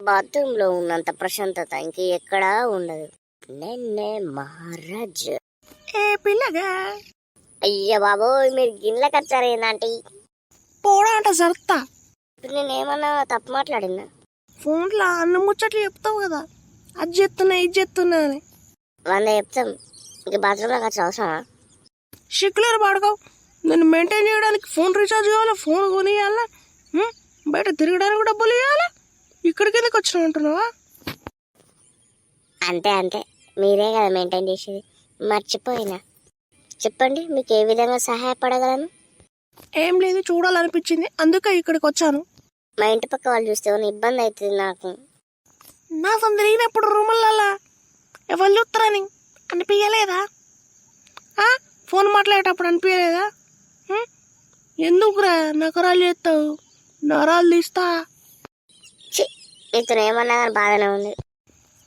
Bathroom లో ఉన్నంత ప్రశాంతత ఇంక ఎక్కడా ఉండదు. నేనే మహారాజ్. ఏ పిల్లగా అయ్య బాబోయ్, మీరు గిన్నెల ఖర్చారు ఏందంటే పోడా అంట జరుతా. ఇప్పుడు నేనేమన్నా తప్పు మాట్లాడినా? ఫోన్లో అన్న ముచ్చట్లు చెప్తావు కదా, అది చెప్తున్నా ఇది చెప్తున్నా అని. 100 చెప్తాం. ఇంక బాత్రూంలో ఖర్చు అవసరమా? షిక్కులేరు పాడుకోవు. నేను మెయింటైన్ చేయడానికి ఫోన్ రీఛార్జ్ కావాలా, ఫోన్ కొనియాలా, బయట తిరగడానికి డబ్బులు ఇవ్వాలా, ఇక్కడికి ఎందుకు వచ్చినావు అంటున్నావా? అంతే అంతే, మీరే కదా మెయింటైన్ చేసేది. మర్చిపోయినా. చెప్పండి, మీకు ఏ విధంగా సహాయపడగలను? ఏం లేదు, చూడాలనిపించింది అందుకే ఇక్కడికి వచ్చాను. మా ఇంటి పక్క వాళ్ళు చూస్తే ఏమైనా ఇబ్బంది అవుతుంది నాకు. నా సొంత తిరిగినప్పుడు రూములలో ఎవరు చూస్తారని అనిపించలేదా? ఫోన్ మాట్లాడేటప్పుడు అనిపించలేదా? ఎందుకురా నకరాలు చేస్తావు? నరాలు తీస్తా. ఇతను ఏమన్నా కానీ బాగానే ఉంది.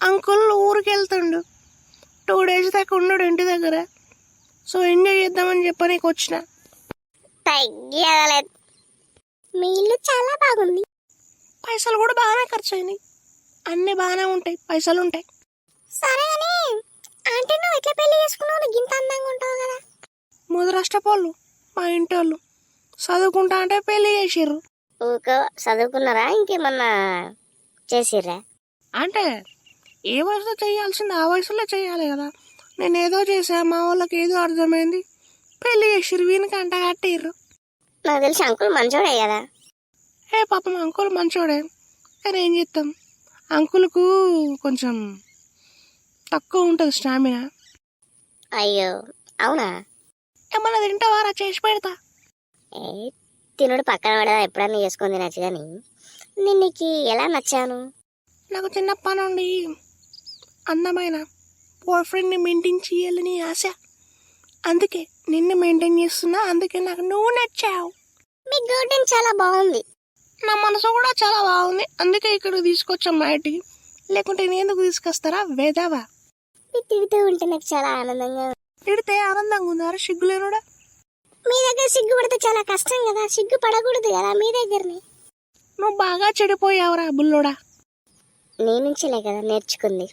అంకుల్ ఊరికి వెళ్తుండు, 2 days దాకా ఉన్నాడు ఇంటి దగ్గర. సో ఎంజాయ్ చేద్దామని చెప్పనీకి వచ్చిన. తగ్గలేదు. మీ ఇల్లు చాలా బాగుంది. పైసలు కూడా బాగానే ఖర్చు అయినాయి. అన్నీ బాగానే ఉంటాయి, పైసలు ఉంటాయి. సరే అని ఆంటీ, నువ్వు ఎట్లా పెళ్లి చేసుకున్నావు? నువ్వు గింత అందంగా ఉంటావు కదా. ముదరాష్ట్రపోళ్ళు మా ఇంటి వాళ్ళు చదువుకుంటా అంటే పెళ్లి చేసిర్రు. ఊకో చదువుకున్నారా? ఇంకేమన్నా చేసిర్రా? అంటే ఏ వయసులో చేయాల్సింది ఆ వయసులో చేయాలి కదా. నేను ఏదో చేసా, మా వాళ్ళకి ఏదో అర్థమైంది, పెళ్లి చేసిర్రు. వీనికి అంట కట్టిర్రు. నాకు తెలిసి అంకుల్ మంచోడే కదా. పాపం అంకుల్ మంచోడే, కానీ ఏం చేస్తాం, అంకుల్కు కొంచెం తక్కువ ఉంటుంది స్టామినా. అయ్యో అవునా? ఏమన్నా తింటావారా? చేసి పెడతా. తినుడు పక్కన పడదా, ఎప్పుడన్నా చేసుకొని తినచ్చు. కానీ నేను నీకు ఎలా నచ్చాను? నాకు చిన్నప్పటి నుండి అందమైన బాయ్ ఫ్రెండ్ని మెయింటైన్ చేయాలని ఆశ. అందుకే నిన్ను మెయింటైన్ చేస్తున్నా. అందుకే నాకు నువ్వు నచ్చావు. మీ గార్డెన్ చాలా బాగుంది. నా మనసు కూడా చాలా బాగుంది. అందుకే ఇక్కడికి తీసుకొచ్చాం మా ఇంటికి. లేకుంటే నేను ఎందుకు తీసుకొస్తారా వేదావా? మీరు తిడుతూ ఉంటే నాకు చాలా ఆనందంగా. తిడితే ఆనందంగా ఉందారా? సిగ్గులేనుడా. మీ దగ్గర సిగ్గు పడితే చాలా కష్టం కదా. సిగ్గు పడకూడదు కదా మీ దగ్గరని. నువ్వు బాగా చెడిపోయావురా బుల్లోడా. నీ నుంచిలే కదా నేర్చుకుంది.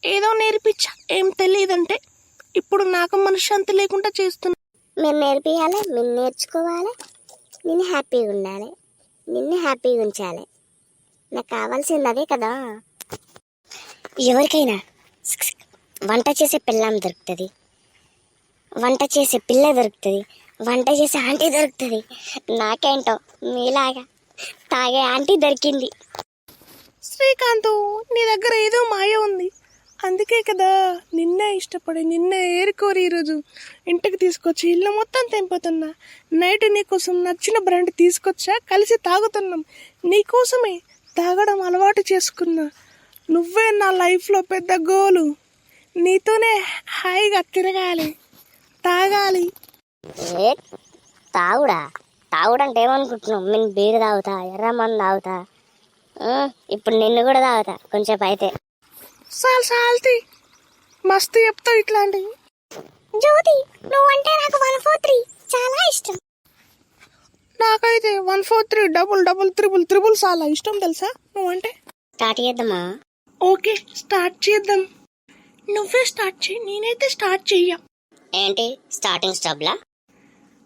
ఏదో నేర్పించా, ఏం తెలియదంటే ఇప్పుడు నాకు మనశ్శాంతి లేకుండా చేస్తున్నా. మీరు నేర్పియాలి, మీరు నేర్చుకోవాలి. నిన్ను హ్యాపీగా ఉండాలి, నిన్ను హ్యాపీగా ఉంచాలి. నాకు కావాల్సింది అదే కదా. ఎవరికైనా వంట చేసే పిల్లం దొరుకుతుంది, వంట చేసే పిల్ల దొరుకుతుంది, వంట చేసే ఆంటీ దొరుకుతుంది. నాకేంటో మీలాగా తాగే ఆంటీ దొరికింది. శ్రీకాంత్, నీ దగ్గర ఏదో మాయ ఉంది. అందుకే కదా నిన్నే ఇష్టపడి నిన్నే ఏరుకోరి ఈరోజు ఇంటికి తీసుకొచ్చి ఇల్లు మొత్తం తెంపుతున్నా. నైట్ నీకోసం నచ్చిన బ్రాండ్ తీసుకొచ్చా, కలిసి తాగుతున్నాం. నీకోసమే తాగడం అలవాటు చేసుకున్నా. నువ్వే నా లైఫ్లో పెద్ద గోలు. నీతోనే హాయిగా తిరగాలి, తాగాలి. తాగుడా? తాగుడంటే ఏమనుకుంటున్నావు? నేను బీరు తాగుతా, ఎర్రమన్ను తాగుతా, ఇప్పుడు నిన్ను కూడా తాగుతా కొంచెంసేపు అయితే. సాల్తీ మస్తు చెప్తావు ఇట్లాంటివి. జ్యోతి, నువ్వంటే నాకు 143 చాలా ఇష్టం. నాకైతే 143 డబుల్ డబుల్ త్రిబుల్ త్రిబుల్ చాలా ఇష్టం తెలుసా నువ్వంటే. స్టార్ట్ చేద్దామా? ఓకే స్టార్ట్ చేద్దాం. నువ్వే స్టార్ట్ చేయి, నేనైతే స్టార్ట్ చెయ్య. ఏంటి స్టార్టింగ్ స్టాప్లా?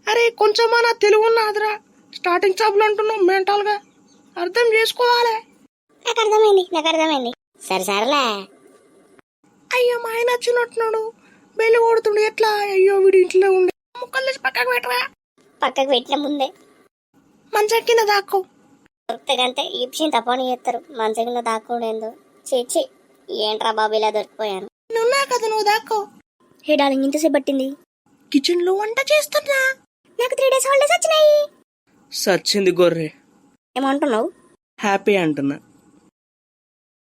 అరే కొంచెమన్నా తెలుగు ఉన్నదిరా. స్టార్టింగ్ స్టాప్లు అంటున్నావు మెంటల్గా, అర్థం చేసుకోవాలి. నాకు అర్థమైంది. సరేలే. అయ్యో మా ఆయన వచ్చినట్టున్నాడు, బెల్లి కొడుతుండు. ఎట్లా? అయ్యో వీడి ఇంట్లో ఉండే ముక్కలు తెచ్చి పక్కకు పెట్టరా. పక్కకు పెట్టిన ముందే మంచం కింద దాక్కో. దొరికితే ఈ విషయం తప్పని చేస్తారు. మంచం కింద దాక్కోడేందో. చేచి ఏంట్రా బాబు ఇలా దొరికిపోయాను. నువ్వున్నా కదా, నువ్వు దాక్కో. హే డార్లింగ్, ఇంతసేపు పట్టింది? కిచెన్ లో వంట చేస్తున్నా. నాకు 3 days హాలిడేస్ వచ్చినాయి. సచ్చింది గొర్రె. ఏమంటున్నావు? హ్యాపీ అంటున్నా.